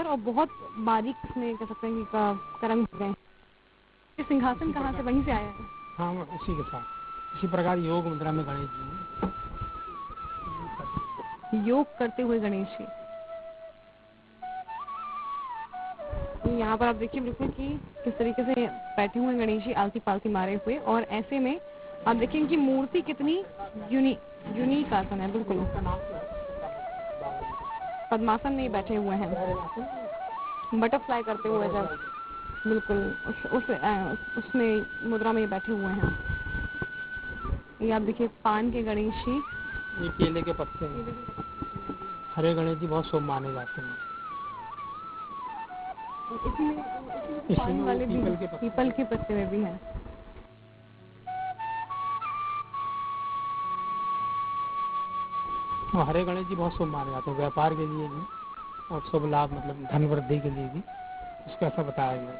सुंदर और बहुत बारीक इसमें कह सकते हैं कि का रंग गए। ये सिंहासन कहाँ से, वहीं से आया है? हाँ, उसी के साथ इसी प्रकार योग मुद्रा में गणेश जी योग करते हुए गणेश जी। यहाँ पर आप देखिए बिल्कुल कि किस तरीके से बैठे हुए गणेश जी आलती पालती मारे हुए, और ऐसे में आप देखेंगे कि मूर्ति कितनी यूनिक आसन है। बिल्कुल पद्मासन में बैठे हुए हैं, बटरफ्लाई करते हुए जब बिल्कुल उसमें मुद्रा में बैठे हुए हैं। ये आप देखिए पान के गणेश जी, ये केले के पत्ते हैं। हरे गणेश जी बहुत शुभ माने जाते हैं। इसमें पान वाले भी पीपल के पत्ते में भी हैं। हरे गणेश जी बहुत शुभ माने जाते हैं, व्यापार के लिए भी और शुभ लाभ मतलब धन वृद्धि के लिए भी, इसको ऐसा बताया गया।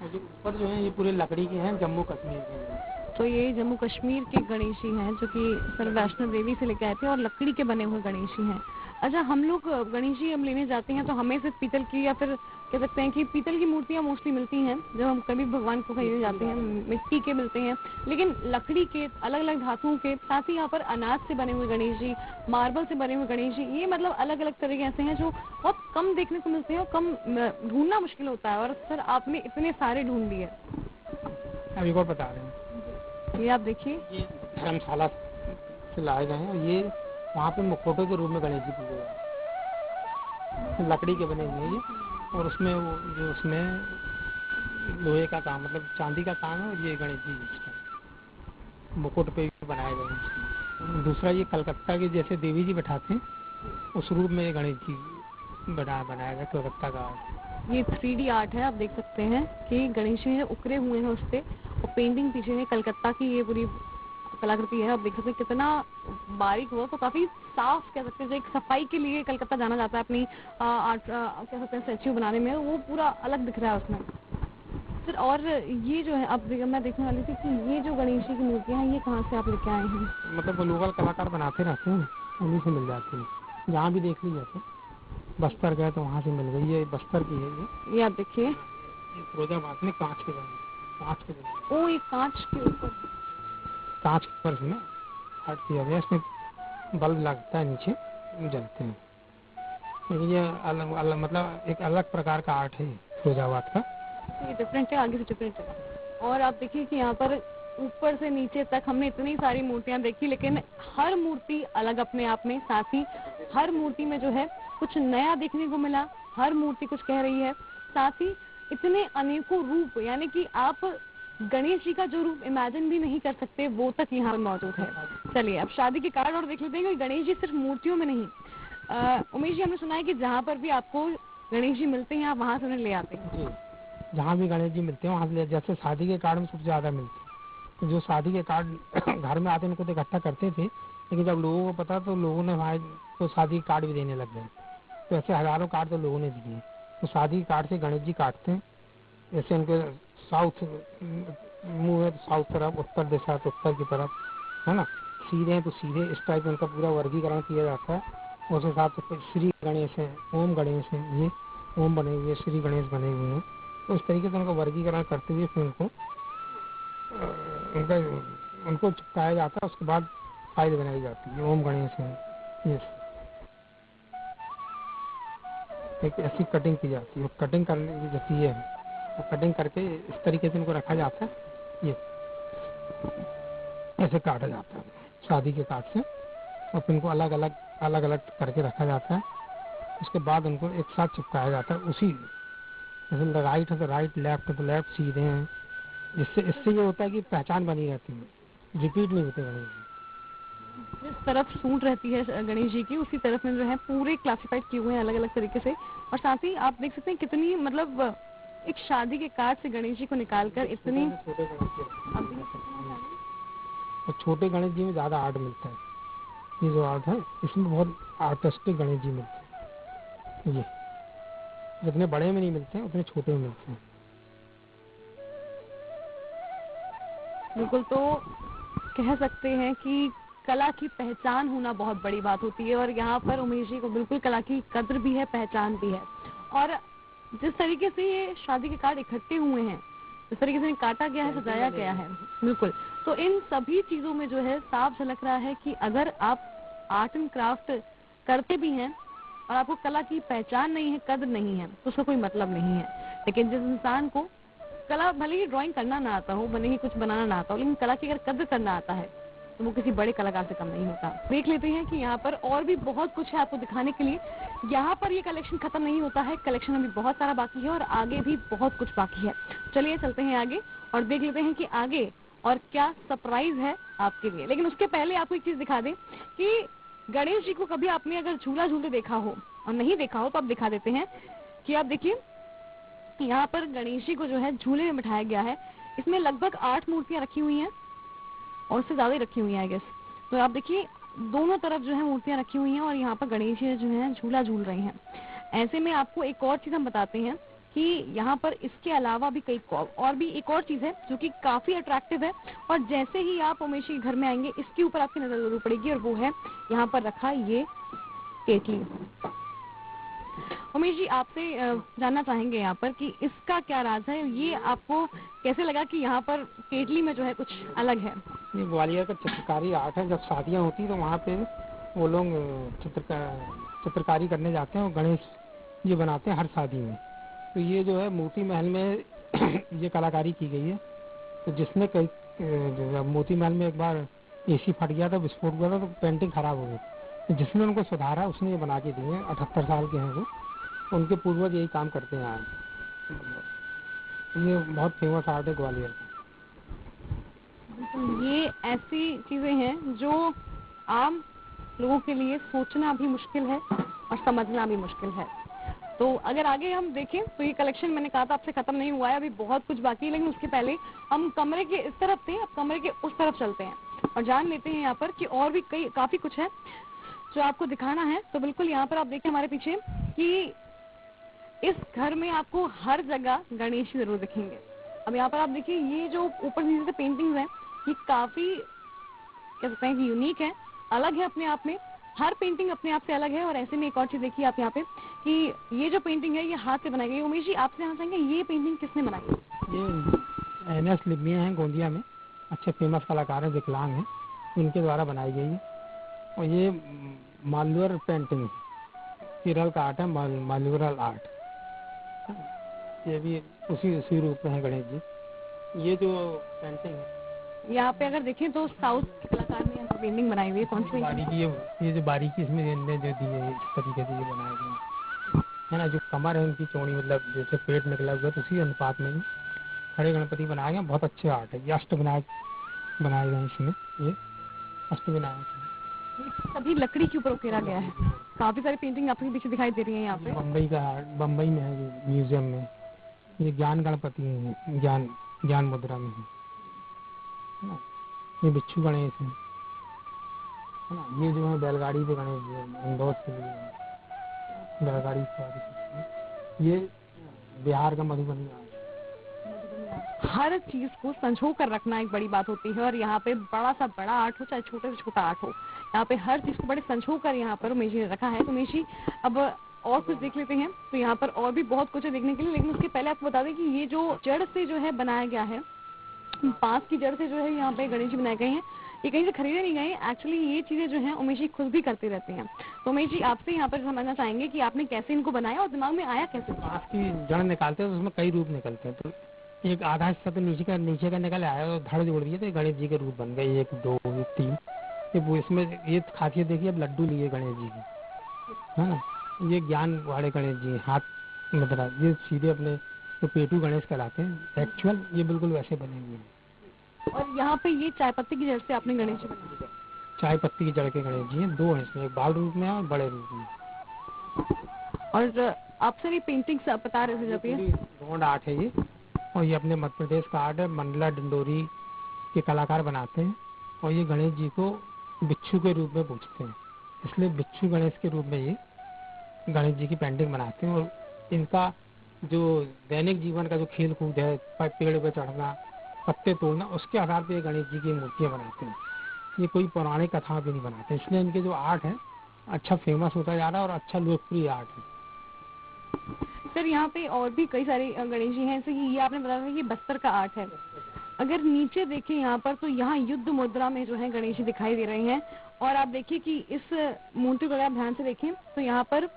जो ऊपर जो है ये पूरे लकड़ी के हैं, जम्मू कश्मीर के हैं। तो ये जम्मू कश्मीर के गणेश जी हैं जो कि सर वैष्णो देवी से लेकर आए थे, और लकड़ी के बने हुए गणेश जी हैं। अच्छा, हम लोग गणेश जी हम लेने जाते हैं तो हमें सिर्फ पीतल की या फिर कह सकते हैं कि पीतल की मूर्तियां मोस्टली मिलती हैं जब हम कभी भगवान को खरीदने जाते हैं, मिट्टी के मिलते हैं, लेकिन लकड़ी के, अलग अलग धातुओं के, साथ ही यहाँ पर अनाज से बने हुए गणेश जी, मार्बल से बने हुए गणेश जी, ये मतलब अलग अलग तरह के ऐसे हैं जो बहुत कम देखने को मिलते हैं और कम ढूंढना मुश्किल होता है। और सर आपने इतने सारे ढूंढ लिए। अभी और बता रहे हैं, ये आप देखिए, ये धर्मशाला से लाए गए हैं और ये वहाँ पे मुखौटे के रूप में गणेश जी पूजे जाते हैं। लकड़ी के बने हुए ये, और उसमें वो जो उसमें लोहे का काम मतलब चांदी का काम है, और ये गणेश जी इसका मुकुट पे भी बनाए गए हैं। दूसरा ये कलकत्ता के जैसे देवी जी बैठाते हैं उस रूप में ये गणेश जी बनाया गया, कलकत्ता का। ये 3D आर्ट है, आप देख सकते हैं कि गणेश जी उकरे हुए हैं उस पे, और पेंटिंग पीछे है कलकत्ता की, ये पूरी कलाकृति है। आप देख सकते हैं कितना बारीक हुआ, तो काफी साफ कह सकते हैं, एक सफाई के लिए कलकत्ता जाना जाता है अपनी आर्ट कह सकते हैं स्टैच्यू बनाने में, वो पूरा अलग दिख रहा है उसमें। फिर और ये जो है अब मैं देखने वाली थी कि ये जो गणेश जी की मूर्तियां हैं ये कहाँ से आप लेके आए हैं? मतलब लोकल कलाकार बनाते रहते हैं, उन्हीं से मिल जाती है, जहाँ भी देख लीजिए। बस्तर गए तो वहाँ से मिल गई, ये बस्तर की है। ये आप देखिए, फिरोजाबाद में कांच के बने। ओ, ये कांच के ऊपर इसमें आर्ट किया गया, इसमें बल्ब लगता है नीचे, जलते हैं। ये अलग मतलब एक अलग प्रकार का आर्ट है फिरोजाबाद का। ये डिफरेंट है, आगे से डिफरेंट है। और आप देखिए कि यहाँ पर ऊपर से नीचे तक हमने इतनी सारी मूर्तियां देखी, लेकिन हर मूर्ति अलग अपने आप में, साथ ही हर मूर्ति में जो है कुछ नया देखने को मिला, हर मूर्ति कुछ कह रही है, साथ ही इतने अनेकों रूप, यानी कि आप गणेश जी का जो रूप इमेजिन भी नहीं कर सकते वो तक यहाँ पर मौजूद है। चलिए अब शादी के कार्ड और देख लेते हैं। गणेश जी सिर्फ मूर्तियों में नहीं, उमेश जी हमने सुना है कि जहाँ पर भी आपको गणेश जी मिलते हैं आप वहाँ से उन्हें ले आते हैं। जहाँ भी गणेश जी मिलते हैं वहाँ से, जैसे शादी के कार्ड में सबसे ज्यादा मिलते हैं, तो जो शादी के कार्ड घर में आते उनको तो इकट्ठा करते थे, लेकिन जब लोगों को पता तो लोगों ने वहाँ तो शादी के कार्ड भी देने लग गए। तो ऐसे हजारों कार्ड तो लोगों ने दिए। तो शादी के कार्ड से गणेश जी काटते हैं, जैसे उनके साउथ मुँह है तो साउथ तरफ, उत्तर दिशा तो उत्तर की तरफ, है ना, सीधे हैं तो सीधे, इस टाइप उनका पूरा वर्गीकरण किया जाता है। उस हिसाब से श्री गणेश है, ओम गणेश है, ये ओम बने हुए, श्री गणेश बने हुए हैं। तो इस तरीके से उनका वर्गीकरण करते हुए फिर उनको चिपकाया जाता है। उसके बाद फाइल बनाई जाती है, ओम गणेश है, ये एक ऐसी कटिंग की जाती है। कटिंग करने जाती है, तो कटिंग करके इस तरीके से इनको रखा जाता है, ये ऐसे काटा जाता है शादी के कार्ड से, और फिर इनको अलग अलग करके रखा जाता है। उसके बाद उनको एक साथ चिपकाया जाता है उसी, जैसे राइट है तो राइट, लेफ्ट है तो लेफ्ट, सीधे हैं, जिससे इससे ये होता है कि पहचान बनी रहती है, रिपीट नहीं होते गणेश जी। जिस तरफ सूट रहती है गणेश जी की उसी तरफ में जो है पूरे क्लासिफाइड किए हुए हैं अलग अलग तरीके से। और साथ ही आप देख सकते हैं कितनी मतलब एक शादी के कार्ड से गणेश जी को निकालकर इतनी छोटे गणेश जी में ज्यादा आर्ट मिलता है। ये जो आर्ट है इसमें बहुत आर्टिस्टिक गणेश जी मिलते हैं। ये जितने बड़े में नहीं मिलते हैं उतने छोटे में मिलते हैं। बिल्कुल, तो कह सकते हैं कि कला की पहचान होना बहुत बड़ी बात होती है और यहाँ पर उमेश जी को बिल्कुल कला की कद्र भी है, पहचान भी है। और जिस तरीके से ये शादी के कार्ड इकट्ठे हुए हैं, जिस तरीके से काटा गया है, सजाया गया है, बिल्कुल, तो इन सभी चीजों में जो है साफ झलक रहा है कि अगर आप आर्ट एंड क्राफ्ट करते भी हैं और आपको कला की पहचान नहीं है, कद्र नहीं है, तो उसका कोई मतलब नहीं है। लेकिन जिस इंसान को कला, भले ही ड्राइंग करना ना आता हो, भले ही कुछ बनाना ना आता हो, लेकिन कला की अगर कद्र करना आता है तो वो किसी बड़े कलाकार से कम नहीं होता। देख लेते हैं कि यहाँ पर और भी बहुत कुछ है आपको दिखाने के लिए। यहाँ पर ये कलेक्शन खत्म नहीं होता है, कलेक्शन अभी बहुत सारा बाकी है और आगे भी बहुत कुछ बाकी है। चलिए चलते हैं आगे और देख लेते हैं कि आगे और क्या सरप्राइज है आपके लिए। लेकिन उसके पहले आपको एक चीज दिखा दें कि गणेश जी को कभी आपने अगर झूला झूलते देखा हो और नहीं देखा हो तो आप दिखा देते हैं कि आप देखिए यहाँ पर गणेश जी को जो है झूले में बिठाया गया है। इसमें लगभग 8 मूर्तियां रखी हुई हैं और उससे ज्यादा ही रखी हुई हैं आई गेस। तो आप देखिए दोनों तरफ जो है मूर्तियां रखी हुई हैं और यहाँ पर गणेश जी जो है झूला झूल रहे हैं। ऐसे में आपको एक और चीज हम बताते हैं कि यहाँ पर इसके अलावा भी कई और भी एक और चीज है जो कि काफी अट्रैक्टिव है और जैसे ही आप उमेश जी के घर में आएंगे इसके ऊपर आपकी नजर जरूर पड़ेगी और वो है यहाँ पर रखा ये केतली। उमेश जी आपसे जानना चाहेंगे यहाँ पर कि इसका क्या राज है, ये आपको कैसे लगा कि यहाँ पर केतली में जो है कुछ अलग है? ये ग्वालियर का चित्रकारी आर्ट है। जब शादियाँ होती तो वहाँ पे वो लोग चित्रकारी करने जाते हैं और गणेश जी बनाते हैं हर शादी में। तो ये जो है मोती महल में ये कलाकारी की गई है। तो जिसने कई मोती महल में एक बार एसी फट गया था, विस्फोट हुआ था, तो पेंटिंग खराब हो गई। तो जिसने उनको सुधारा उसने ये बना के दिए हैं। 78 साल के हैं वो, उनके पूर्वज यही काम करते हैं आज। ये बहुत फेमस आर्ट है ग्वालियर का। ये ऐसी चीजें हैं जो आम लोगों के लिए सोचना भी मुश्किल है और समझना भी मुश्किल है। तो अगर आगे हम देखें तो ये कलेक्शन मैंने कहा था आपसे खत्म नहीं हुआ है, अभी बहुत कुछ बाकी है। लेकिन उसके पहले हम कमरे के इस तरफ थे, अब कमरे के उस तरफ चलते हैं और जान लेते हैं यहाँ पर कि और भी काफी कुछ है जो आपको दिखाना है। तो बिल्कुल यहाँ पर आप देखिए हमारे पीछे कि इस घर में आपको हर जगह गणेश जरूर दिखेंगे। अब यहाँ पर आप देखिए ये जो ऊपर नीचे से पेंटिंग्स हैं ये काफी कह सकते हैं कि यूनिक है, अलग है अपने आप में। हर पेंटिंग अपने आप से अलग है। और ऐसे में एक और चीज देखिए आप यहाँ पे कि ये जो पेंटिंग है ये हाथ से बनाई गई। उमेश जी आपसे जानना चाहेंगे ये पेंटिंग किसने बनाई? ये NS लिबिया हैं गोंदिया में, अच्छे फेमस कलाकार हैं, विकलांग हैं, उनके द्वारा बनाई गई है। और ये मालूर पेंटिंग केरल का आर्ट है, मालूरल आर्ट। ये भी उसी रूप में है गणेश जी। ये जो पेंटिंग है यहाँ पे अगर देखें तो साउथ के कलाकार ने यहाँ पेंटिंग बनाई हुई है। कौन सी बारीकी? ये जो बारीकी इसमें जो दी है इस तरीके से ये बनाए गए है ना। जो कमर है उनकी चौड़ी, मतलब जैसे पेट निकला हुआ है तो उसी अनुपात में खड़े गणपति बनाए गए। बहुत अच्छे आर्ट है। ये अष्टविनायक बनाए गए इसमें, ये अष्टविनायक सभी लकड़ी के ऊपर उकेरा गया है। काफी सारी पेंटिंग आपके पीछे दिखाई दे रही है। यहाँ पे बम्बई का बम्बई में है ये म्यूजियम में। ये ज्ञान गणपति है, ज्ञान मुद्रा में है ना। ये बिच्छू गणेश है ना। ये जो है बैलगाड़ी पे गणेश जी है, इंदौर के लिए बैलगाड़ी सवारी। ये बिहार का मधुबनी आर्ट। हर चीज को संजो कर रखना एक बड़ी बात होती है और यहाँ पे बड़ा सा बड़ा आर्ट हो चाहे छोटे से छोटा आर्ट हो, यहाँ पे हर चीज को बड़े संजो कर यहाँ पर उमेश जी ने रखा है। तो उमेश जी अब और कुछ देख लेते हैं। तो यहाँ पर और भी बहुत कुछ है देखने के लिए, लेकिन उसके पहले आपको बता दें कि ये जो जड़ से जो है बनाया गया है, बांस की जड़ से जो है यहाँ पे गणेश जी बनाए गए हैं। ये कहीं से खरीदे नहीं गए, एक्चुअली ये चीजें जो हैं उमेश जी खुद भी करते रहते हैं। तो उमेश जी आपसे यहाँ पर समझना चाहेंगे कि आपने कैसे इनको बनाया और दिमाग में आया कैसे? बांस की जड़ निकालते हैं तो उसमें कई रूप निकलते हैं। तो एक आधा हिस्सा तो नीचे का निकल आया और धड़ जोड़ दिए तो गणेश जी के रूप बन गए। 1 2 3 ये इसमें ये खासियत देखिए। अब लड्डू लिए गणेश जी की है ना। ये ज्ञान वाले गणेश जी हाथ मतलब ये सीधे अपने तो पेटू गणेश कहलाते हैं एक्चुअल। ये बिल्कुल वैसे बने हुए हैं। और यहाँ पे ये चाय पत्ती की जड़ से आपने गणेश जी बनाए? चाय पत्ती की जड़ के गणेश जी हैं, 2 हैं इसमें, एक बाल रूप में और बड़े रूप में। और आपसे भी पेंटिंग बता रहे थे जब ये रोड आर्ट है ये। और ये अपने मध्य प्रदेश का आर्ट है। मंडला डिंडोरी के कलाकार बनाते हैं और ये गणेश जी को बिच्छू के रूप में पूजते हैं, इसलिए बिच्छू गणेश के रूप में ये गणेश जी की पेंटिंग बनाते हैं। और इनका जो दैनिक जीवन का जो खेल कूद है, पेड़ पे चढ़ना, पत्ते तोड़ना, उसके आधार पर गणेश जी की मूर्तियाँ बनाते हैं। ये कोई पौराणिक कथाओं पे नहीं बनाते, इसलिए इनके जो आर्ट है अच्छा फेमस होता जा रहा है और अच्छा लोकप्रिय आर्ट है। सर यहाँ पे और भी कई सारे गणेश जी हैं, जैसे कि ये आपने बताया था कि बस्तर का आर्ट है। अगर नीचे देखें यहाँ पर तो यहाँ युद्ध मुद्रा में जो है गणेश जी दिखाई दे रहे हैं। और आप देखिए कि इस मूर्ति को अगर आप ध्यान से देखें तो यहाँ पर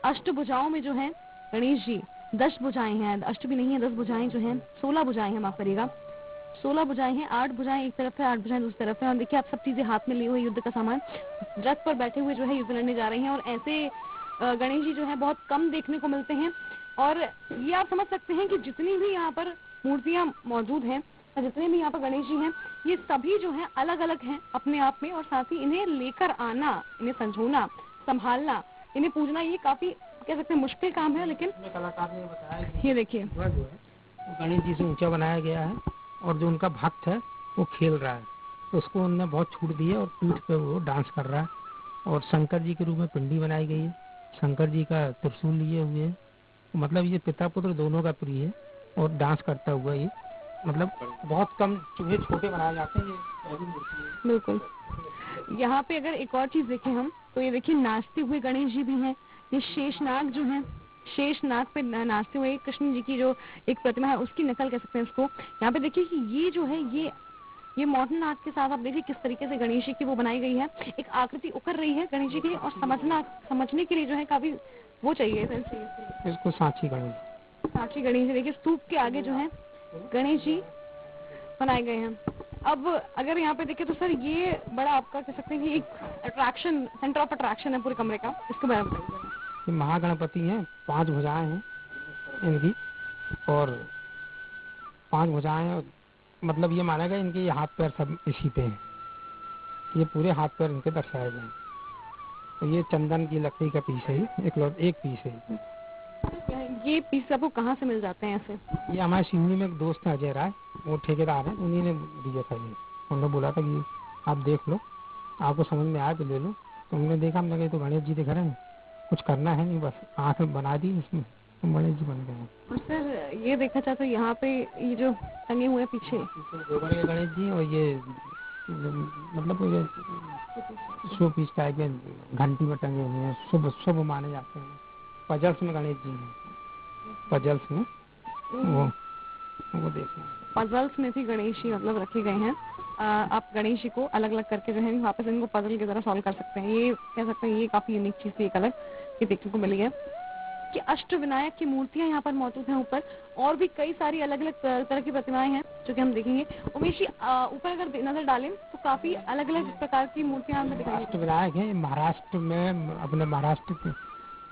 अष्टभुजाओं में जो है गणेश जी 10 भुजाएं हैं, अष्ट भी नहीं है 10 भुजाएं जो हैं, 16 भुजाएं हैं, माफ करिएगा 16 भुजाएं हैं, 8 भुजाएं एक तरफ है, 8 भुजाएं दूसरी तरफ है। और देखिए आप सब चीजें हाथ में लिए हुए युद्ध का सामान रथ पर बैठे हुए जो है युद्ध लड़ने जा रहे हैं। और ऐसे गणेश जी जो है बहुत कम देखने को मिलते हैं। और ये आप समझ सकते हैं कि जितनी भी यहाँ पर मूर्तियां मौजूद हैं, जितने भी यहाँ पर गणेश जी हैं, ये सभी जो हैं अलग अलग हैं अपने आप में। और साथ ही इन्हें लेकर आना, इन्हें संजोना, संभालना, इन्हें पूजना, ये काफी कह सकते हैं मुश्किल काम है। लेकिन कलाकार ने बताया ये देखिए जो है वो गणेश जी से ऊंचा बनाया गया है और जो उनका भक्त है वो खेल रहा है, तो उसको उन्होंने बहुत छूट दी है और पीठ पे वो डांस कर रहा है। और शंकर जी के रूप में पिंडी बनाई गई है, शंकर जी का त्रिशूल लिए हुए है, मतलब ये पिता पुत्र दोनों का प्रिय है और डांस करता हुआ ये, मतलब बहुत कम चूहे छोटे बनाए जाते हैं, ये पहली मूर्ति है। बिल्कुल। यहाँ पे अगर एक और चीज देखें हम तो ये देखिए नाचते हुए गणेश जी भी हैं। ये शेषनाग जो है, शेषनाग पे नाचते हुए कृष्ण जी की जो एक प्रतिमा है उसकी नकल कह सकते हैं इसको। यहाँ पे देखिए कि ये जो है ये मॉडर्न आर्ट के साथ आप देखिए किस तरीके से गणेश जी की वो बनाई गई है, एक आकृति उकर रही है गणेश जी की। और समझने के लिए जो है काफी वो चाहिए, इसको सांची गणेश, साक्षी गणेश जी देखिए स्तूप के आगे जो है गणेश जी बनाए गए हैं। अब अगर यहाँ पे देखें तो सर ये बड़ा आपका कह सकते हैं कि एक अट्रैक्शन, सेंटर ऑफ अट्रैक्शन है पूरे कमरे का, इसके बारे में बताइए। ये महागणपति हैं, 5 भुजाएं हैं इनकी और 5 भुजाएं और मतलब ये माना गया इनके ये हाथ पैर सब इसी पे हैं, ये पूरे हाथ पैर इनके दर्शाए गए हैं। तो ये चंदन की लकड़ी का पीस है, एक पीस है। ये पीस आपको कहाँ से मिल जाते हैं ऐसे? ये हमारे सिवनी में एक दोस्त है अजय राय, वो ठेकेदार है, उन्हीं ने दिया था ये। उन्होंने बोला था कि आप देख लो, आपको समझ में आया तो ले लो। तो हमने देखा, हमने कहा तो गणेश जी दिख रहे हैं, कुछ करना है नहीं, बस आँख बना दी इसमें, तो गणेश जी बन गए। और सर ये देखा जाए तो यहाँ पे ये जो टंगे हुए पीछे गोबर के गणेश जी और ये मतलब ये शो पीस टाइप के घंटी में टंगे हुए हैं, शुभ शुभ माने जाते हैं। पजल्स में गणेश जी हैं, पजल्स में वो देखना, पजल्स में भी गणेश जी मतलब रखे गए हैं। आप गणेश जी को अलग अलग करके जो है वापस इनको पजल की तरह सॉल्व कर सकते हैं। ये कह सकते हैं ये काफी यूनिक चीज थी, एक अलग ये देखने को मिली है कि अष्ट विनायक की मूर्तियां यहाँ पर मौजूद हैं ऊपर। और भी कई सारी अलग अलग तरह की प्रतिमाएं हैं जो कि हम देखेंगे। उमेश जी ऊपर अगर नजर डालें तो काफी अलग अलग प्रकार की मूर्तियां हमें दिखाई। अष्ट विनायक है, महाराष्ट्र में अपने महाराष्ट्र के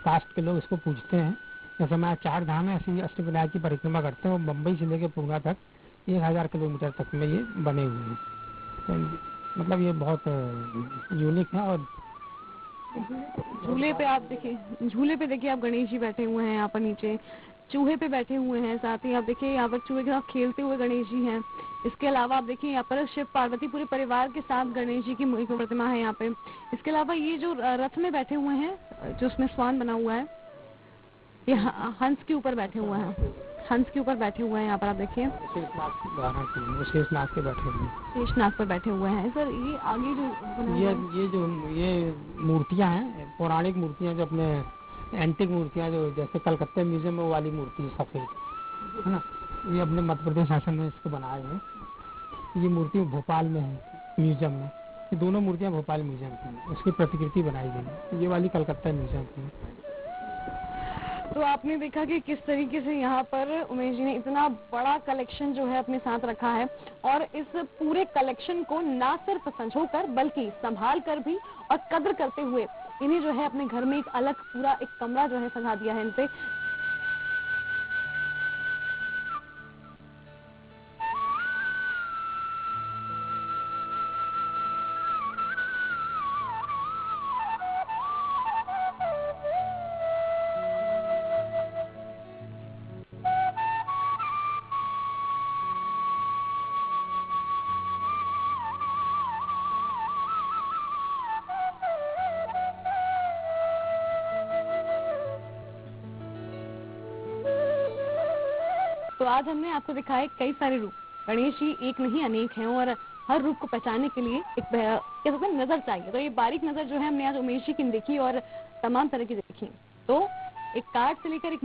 कास्ट के लोग इसको पूजते हैं। जैसे हमारे 4 धाम है, ऐसी अष्ट विनायक की परिक्रमा करते हैं। वो मुंबई से लेकर पूना तक 1000 किलोमीटर तक में ये बने हुए हैं। तो मतलब ये बहुत यूनिक है। और झूले पे आप देखिए, झूले पे देखिए आप गणेश जी बैठे हुए हैं यहाँ पर नीचे, चूहे पे बैठे हुए हैं। साथ ही आप देखिए यहाँ पर चूहे के साथ खेलते हुए गणेश जी हैं। इसके अलावा आप देखिए यहाँ पर शिव पार्वती पूरे परिवार के साथ गणेश जी की प्रतिमा है यहाँ पे। इसके अलावा ये जो रथ में बैठे हुए हैं, जो उसमें स्वान बना हुआ है, ये हंस के ऊपर बैठे हुए हैं, हंस के ऊपर बैठे हुए हैं यहाँ पर आप देखिए। शेषनाग पे बैठे हुए हैं, शेषनाग पर बैठे हुए हैं। सर ये आगे जो ये मूर्तियां हैं, पौराणिक मूर्तियां, जो अपने एंटिक मूर्तियां, जो जैसे कलकत्ता म्यूजियम में वाली मूर्ति सफेद है ना, ये अपने मध्य प्रदेश शासन में इसको बनाए हुए। ये मूर्ति भोपाल में है म्यूजियम में, ये दोनों मूर्तियां भोपाल म्यूजियम की हैं, उसकी प्रतिकृति बनाई गई है। ये वाली कलकत्ता म्यूजियम की है। तो आपने देखा कि किस तरीके से यहाँ पर उमेश जी ने इतना बड़ा कलेक्शन जो है अपने साथ रखा है। और इस पूरे कलेक्शन को ना सिर्फ संजोकर बल्कि संभाल कर भी और कद्र करते हुए इन्हें जो है अपने घर में एक अलग पूरा एक कमरा जो है सजा दिया है इनसे। तो आज हमने आपको दिखाए कई सारे रूप। गणेश जी एक नहीं अनेक हैं और हर रूप को पहचानने के लिए एक कह सकते हैं नजर चाहिए। तो ये बारीक नजर जो है हमने आज उमेश जी की देखी और तमाम तरह की देखी। तो एक कार्ड से लेकर एक